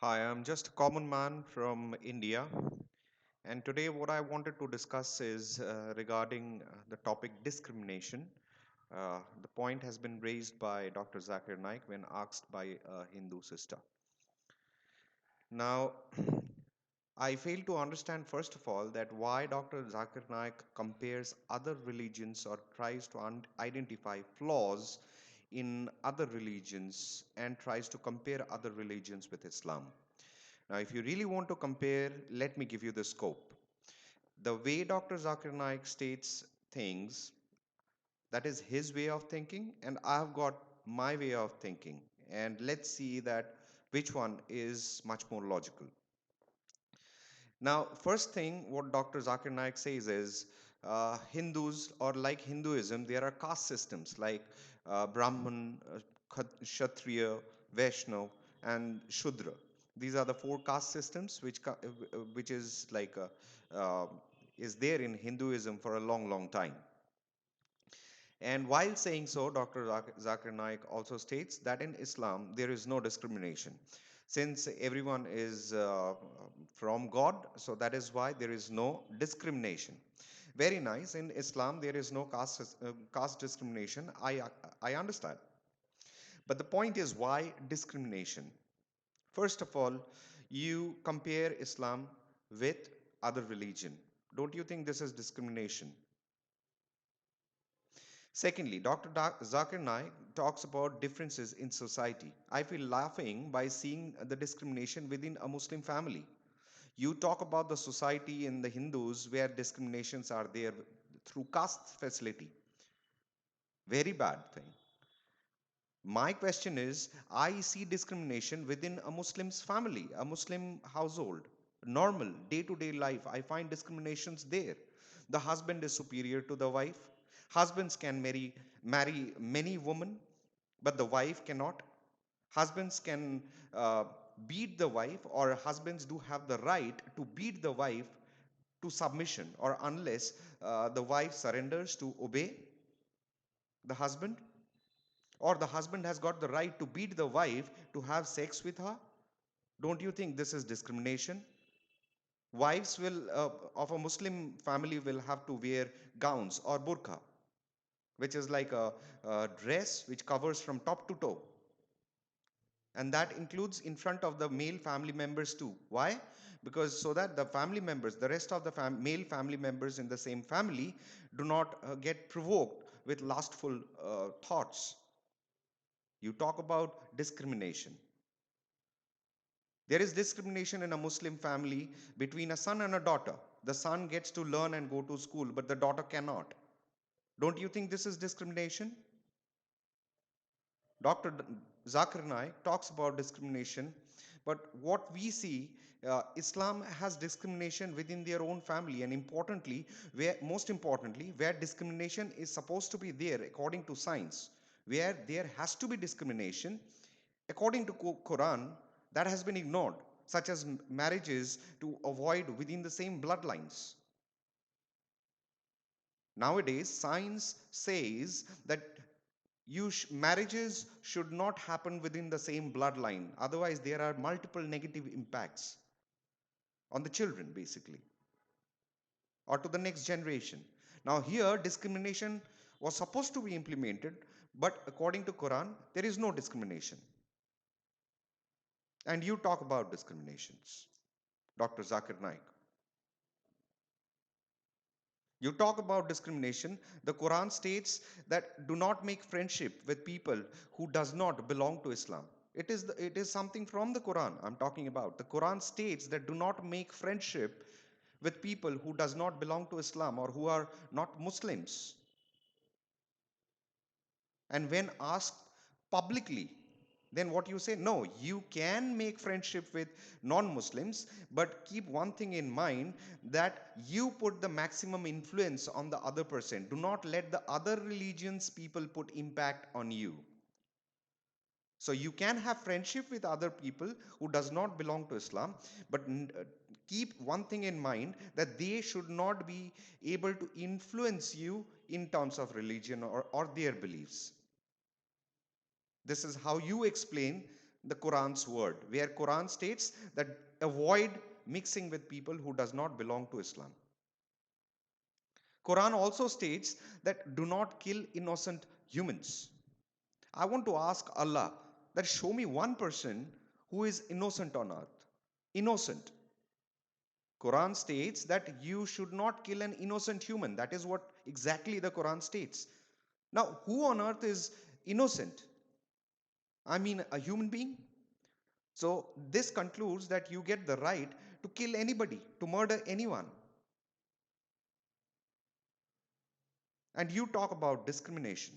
Hi, I'm just a common man from India, and today what I wanted to discuss is regarding the topic discrimination. The point has been raised by Dr. Zakir Naik when asked by a Hindu sister. Now, I fail to understand, first of all, that why Dr. Zakir Naik compares other religions or tries to identify flaws in other religions and tries to compare other religions with Islam. Now, if you really want to compare, let me give you the scope. The way Dr. Zakir Naik states things, that is his way of thinking, and I've got my way of thinking. And let's see that which one is much more logical. Now, first thing, what Dr. Zakir Naik says is Hindus, or like Hinduism, there are caste systems like Brahman, Kshatriya, Vaishnav, and Shudra. These are the four caste systems which is like is there in Hinduism for a long, long time. And while saying so, Dr. Zakir Naik also states that in Islam there is no discrimination. Since everyone is from God, so that is why there is no discrimination. Very nice. In Islam, there is no caste discrimination. I understand. But the point is, why discrimination? First of all, you compare Islam with other religion. Don't you think this is discrimination? Secondly, Dr. Zakir Naik talks about differences in society. I feel laughing by seeing the discrimination within a Muslim family. You talk about the society in the Hindus where discriminations are there through caste facility. Very bad thing. My question is, I see discrimination within a Muslim's family, a Muslim household. Normal, day to day life, I find discriminations there. The husband is superior to the wife. Husbands can marry many women, but the wife cannot. Husbands can uh, beat the wife, or husbands do have the right to beat the wife to submission, or unless the wife surrenders to obey the husband, or the husband has got the right to beat the wife to have sex with her. Don't you think this is discrimination? Wives will of a Muslim family will have to wear gowns or burqa, which is like a dress which covers from top to toe, and that includes in front of the male family members too. Why? Because so that the family members, the rest of the male family members in the same family, do not get provoked with lustful thoughts. You talk about discrimination. There is discrimination in a Muslim family between a son and a daughter. The son gets to learn and go to school, but the daughter cannot. Don't you think this is discrimination? Dr. Zakir Naik talks about discrimination, but what we see, Islam has discrimination within their own family, and most importantly, where discrimination is supposed to be there according to science, where there has to be discrimination according to Quran, that has been ignored, such as marriages to avoid within the same bloodlines. Nowadays, science says that marriages should not happen within the same bloodline. Otherwise, there are multiple negative impacts on the children, basically, or to the next generation. Now, here, discrimination was supposed to be implemented, but according to Quran, there is no discrimination. And you talk about discriminations, Dr. Zakir Naik. You talk about discrimination. The Quran states that do not make friendship with people who does not belong to Islam. It is something from the Quran I'm talking about. The Quran states that do not make friendship with people who does not belong to Islam or who are not Muslims. And when asked publicly, then what you say? No, you can make friendship with non-Muslims, but keep one thing in mind, that you put the maximum influence on the other person. Do not let the other religions people put impact on you. So you can have friendship with other people who does not belong to Islam, but keep one thing in mind, that they should not be able to influence you in terms of religion or their beliefs. This is how you explain the Quran's word, where Quran states that avoid mixing with people who does not belong to Islam. Quran also states that do not kill innocent humans. I want to ask Allah that show me one person who is innocent on earth. Innocent. Quran states that you should not kill an innocent human. That is what exactly the Quran states. Now, who on earth is innocent? I mean, a human being? So, this concludes that you get the right to kill anybody, to murder anyone. And you talk about discrimination.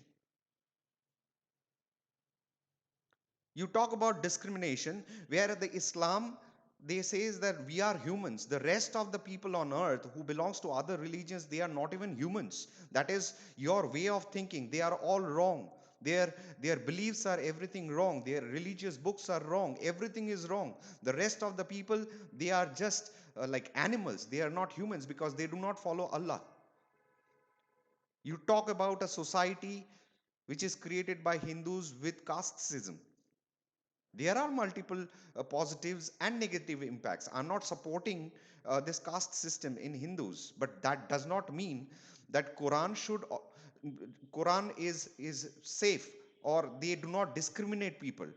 You talk about discrimination where the Islam, they says that we are humans. The rest of the people on earth who belongs to other religions, they are not even humans. That is your way of thinking. They are all wrong. Their beliefs are everything wrong. Their religious books are wrong. Everything is wrong. The rest of the people, they are just like animals. They are not humans because they do not follow Allah. You talk about a society which is created by Hindus with casteism. There are multiple positives and negative impacts. I'm not supporting this caste system in Hindus, but that does not mean that Quran is safe or they do not discriminate people.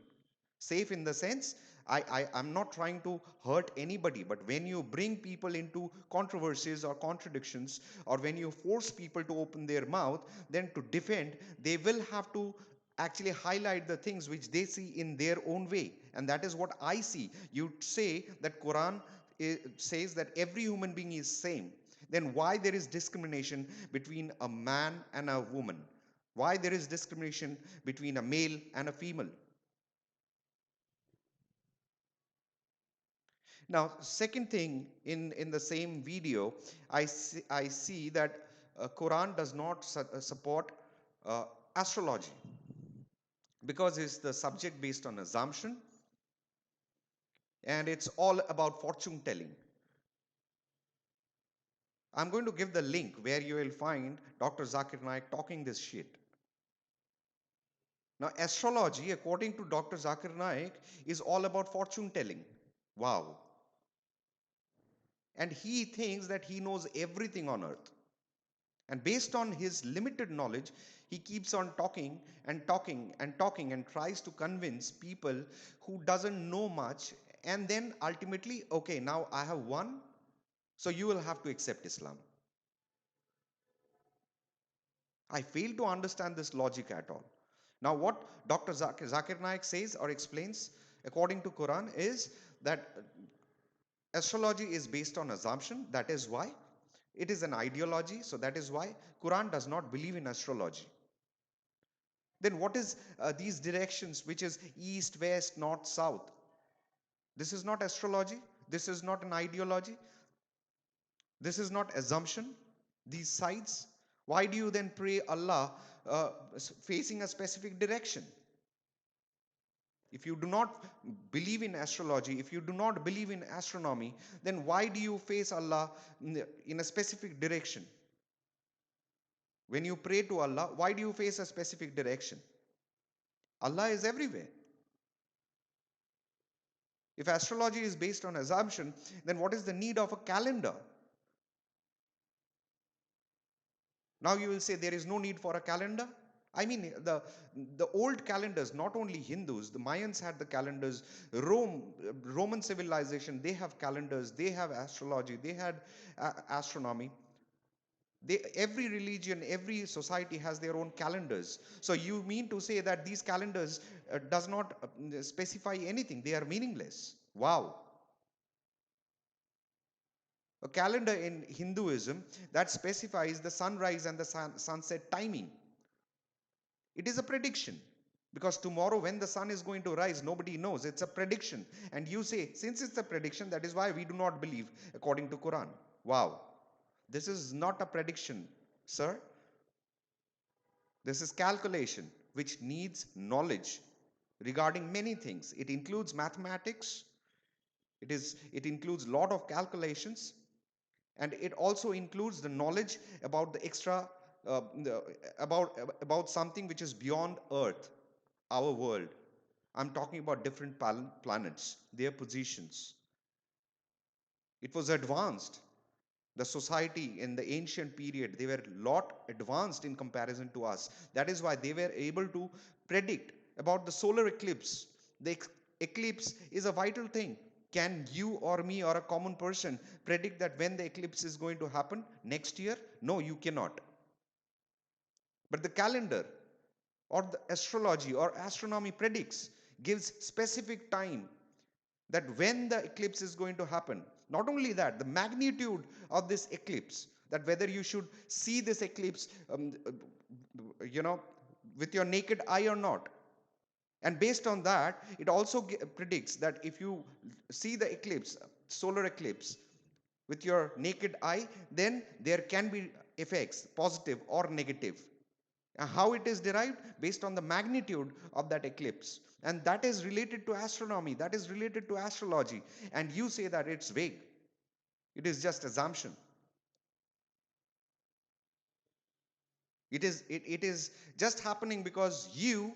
Safe in the sense, I'm not trying to hurt anybody, but when you bring people into controversies or contradictions, or when you force people to open their mouth, then to defend, they will have to actually highlight the things which they see in their own way. And that is what I see. You say that Quran says that every human being is same. Then why there is discrimination between a man and a woman? Why there is discrimination between a male and a female? Now, second thing in the same video, I see that Quran does not support uh, astrology because it's the subject based on assumption and it's all about fortune telling. I'm going to give the link where you will find Dr. Zakir Naik talking this shit. Now, astrology, according to Dr. Zakir Naik, is all about fortune telling. Wow. And he thinks that he knows everything on earth. And based on his limited knowledge, he keeps on talking and talking and talking and tries to convince people who doesn't know much. And then ultimately, okay, now I have won, so you will have to accept Islam. I fail to understand this logic at all. Now, what Dr. Zakir Naik says or explains according to Quran is that astrology is based on assumption. That is why it is an ideology. So that is why Quran does not believe in astrology. Then what is these directions, which is east, west, north, south? This is not astrology. This is not an ideology. This is not assumption. These sides. Why do you then pray Allah facing a specific direction? If you do not believe in astrology, if you do not believe in astronomy, then why do you face Allah in a specific direction? When you pray to Allah, why do you face a specific direction? Allah is everywhere. If astrology is based on assumption, then what is the need of a calendar? Now you will say there is no need for a calendar. I mean, the old calendars, not only Hindus, the Mayans had the calendars, Roman civilization, they have calendars, they have astrology, they had astronomy. Every religion, every society has their own calendars. So you mean to say that these calendars does not specify anything? They are meaningless. Wow. A calendar in Hinduism that specifies the sunrise and the sunset timing. It is a prediction. Because tomorrow when the sun is going to rise, nobody knows. It's a prediction. And you say, since it's a prediction, that is why we do not believe according to Quran. Wow. This is not a prediction, sir. This is calculation, which needs knowledge regarding many things. It includes mathematics. It includes a lot of calculations. And it also includes the knowledge about the extra about something which is beyond earth, our world. I'm talking about different planets, their positions. It was advanced. The society in the ancient period, they were lot advanced in comparison to us. That is why they were able to predict about the solar eclipse. The eclipse is a vital thing. Can you or me or a common person predict that when the eclipse is going to happen next year? No, you cannot. But the calendar or the astrology or astronomy predicts, gives specific time that when the eclipse is going to happen. Not only that, the magnitude of this eclipse, that whether you should see this eclipse, you know, with your naked eye or not. And based on that, it also predicts that if you see the eclipse, solar eclipse, with your naked eye, then there can be effects, positive or negative. How it is derived? Based on the magnitude of that eclipse. And that is related to astronomy, that is related to astrology. And you say that it's vague. It is just assumption. It is just happening because you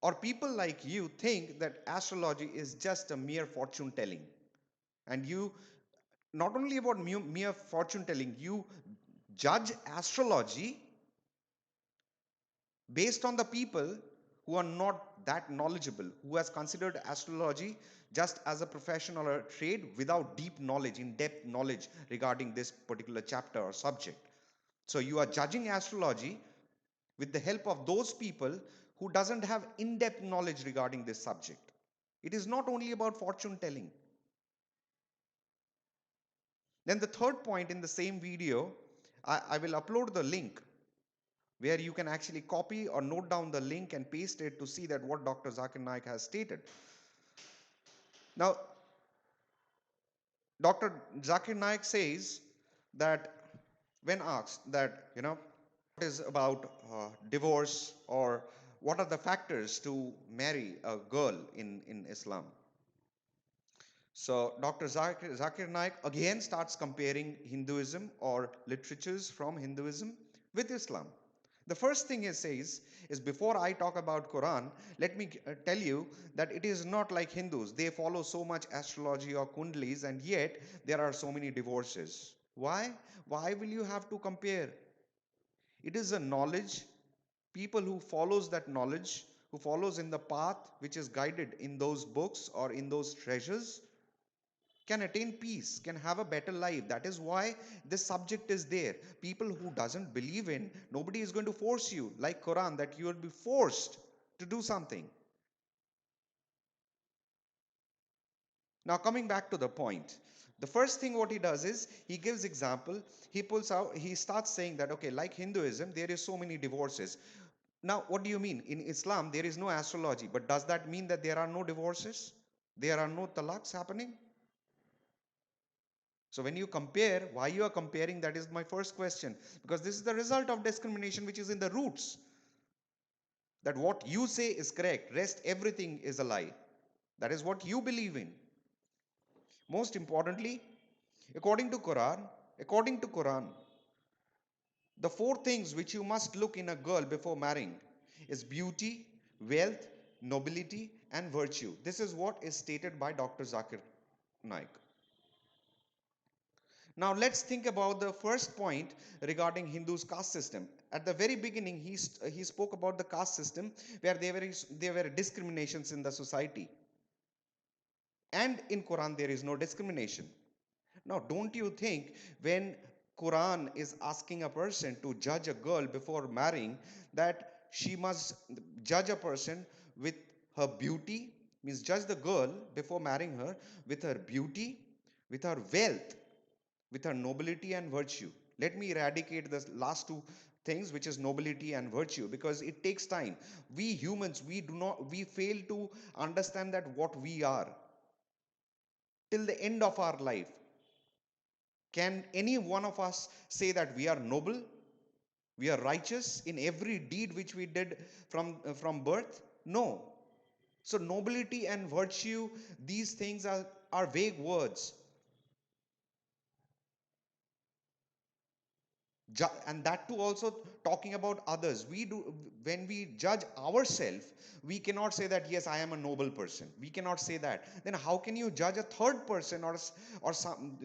or people like you think that astrology is just a mere fortune telling. And you, not only about mere fortune telling, you judge astrology based on the people who are not that knowledgeable, who has considered astrology just as a profession or a trade without deep knowledge, in-depth knowledge regarding this particular chapter or subject. So you are judging astrology with the help of those people who doesn't have in-depth knowledge regarding this subject. It is not only about fortune telling. Then the third point in the same video, I will upload the link where you can actually copy or note down the link and paste it to see that what Dr. Zakir Naik has stated. Now, Dr. Zakir Naik says that when asked that, what is about divorce or what are the factors to marry a girl in Islam? So Dr. Zakir Naik again starts comparing Hinduism or literatures from Hinduism with Islam. The first thing he says is, before I talk about Quran, let me tell you that it is not like Hindus. They follow so much astrology or kundlis, and yet there are so many divorces. Why? Why will you have to compare? It is a knowledge. People who follows that knowledge, who follows in the path which is guided in those books or in those treasures, can attain peace, can have a better life. That is why this subject is there. People who doesn't believe in, nobody is going to force you like Quran that you will be forced to do something. Now coming back to the point, the first thing what he does is he gives example. He pulls out, he starts saying that, okay, like Hinduism there is so many divorces. Now what do you mean? In Islam there is no astrology, but does that mean that there are no divorces, there are no talaqs happening? So when you compare, why you are comparing, that is my first question. Because this is the result of discrimination which is in the roots. That what you say is correct, rest everything is a lie. That is what you believe in. Most importantly, according to Quran, the four things which you must look in a girl before marrying is beauty, wealth, nobility, and virtue. This is what is stated by Dr. Zakir Naik. Now let's think about the first point regarding Hindus' caste system. At the very beginning, he spoke about the caste system where there were discriminations in the society. And in Quran, there is no discrimination. Now, don't you think when Quran is asking a person to judge a girl before marrying, that she must judge a person with her beauty, means judge the girl before marrying her with her beauty, with her wealth, with her nobility and virtue. Let me eradicate the last two things, which is nobility and virtue, because it takes time. We humans, we fail to understand that what we are till the end of our life. Can any one of us say that we are noble, we are righteous in every deed which we did from birth? No. So nobility and virtue, these things are vague words. And that too also talking about others. We do, when we judge ourselves, we cannot say that yes, I am a noble person. We cannot say that. Then how can you judge a third person, or some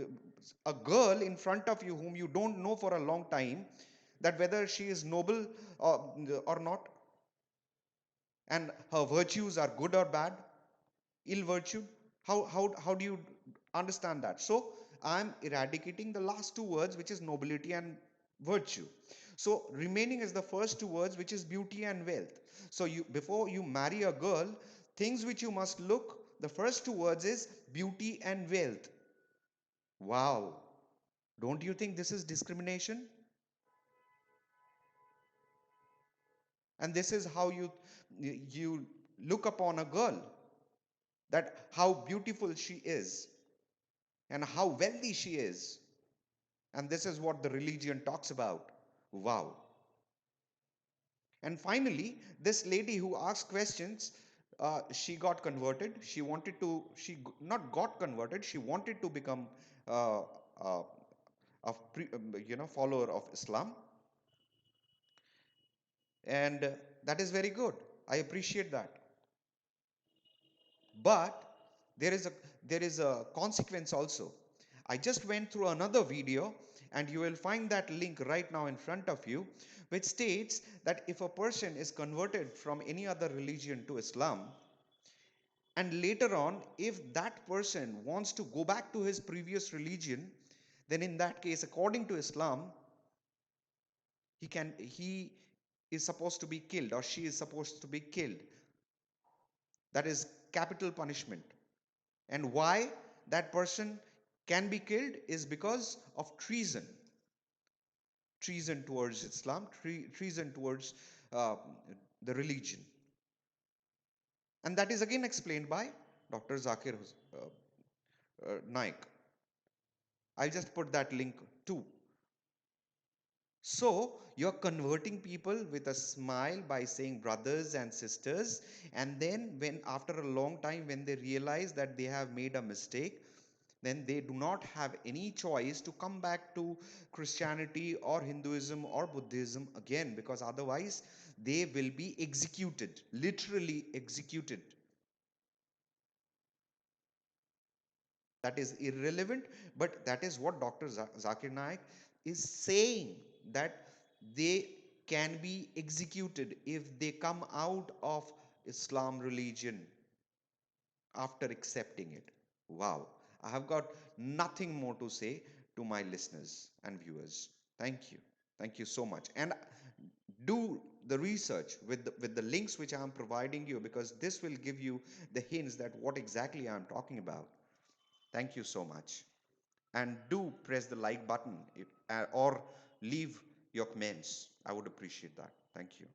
a girl in front of you whom you don't know for a long time, that whether she is noble or not, and her virtues are good or bad, ill virtue? How do you understand that? So I'm eradicating the last two words, which is nobility and virtue. So remaining is the first two words, which is beauty and wealth. So you, before you marry a girl, things which you must look, the first two words is beauty and wealth. Wow, don't you think this is discrimination? And this is how you look upon a girl, that how beautiful she is and how wealthy she is. And this is what the religion talks about. Wow. And finally, this lady who asked questions, she got converted. She wanted to, not got converted, she wanted to become uh, uh, follower of Islam. And that is very good. I appreciate that. But there is a consequence also. I just went through another video, and you will find that link right now in front of you, which states that if a person is converted from any other religion to Islam, and later on if that person wants to go back to his previous religion, then in that case, according to Islam, he is supposed to be killed, or she is supposed to be killed. That is capital punishment. And why that person can be killed is because of treason. Treason towards Islam, treason towards uh, the religion. And that is again explained by Dr. Zakir Naik. I'll just put that link too. So you're converting people with a smile by saying brothers and sisters, and then when after a long time, when they realize that they have made a mistake, then they do not have any choice to come back to Christianity or Hinduism or Buddhism again, because otherwise they will be executed, literally executed. That is irrelevant, but that is what Dr. Zakir Naik is saying, that they can be executed if they come out of Islam religion after accepting it. Wow, I have got nothing more to say to my listeners and viewers. Thank you. Thank you so much. And do the research with with the links which I am providing you, because this will give you the hints that what exactly I am talking about. Thank you so much. And do press the like button, or leave your comments. I would appreciate that. Thank you.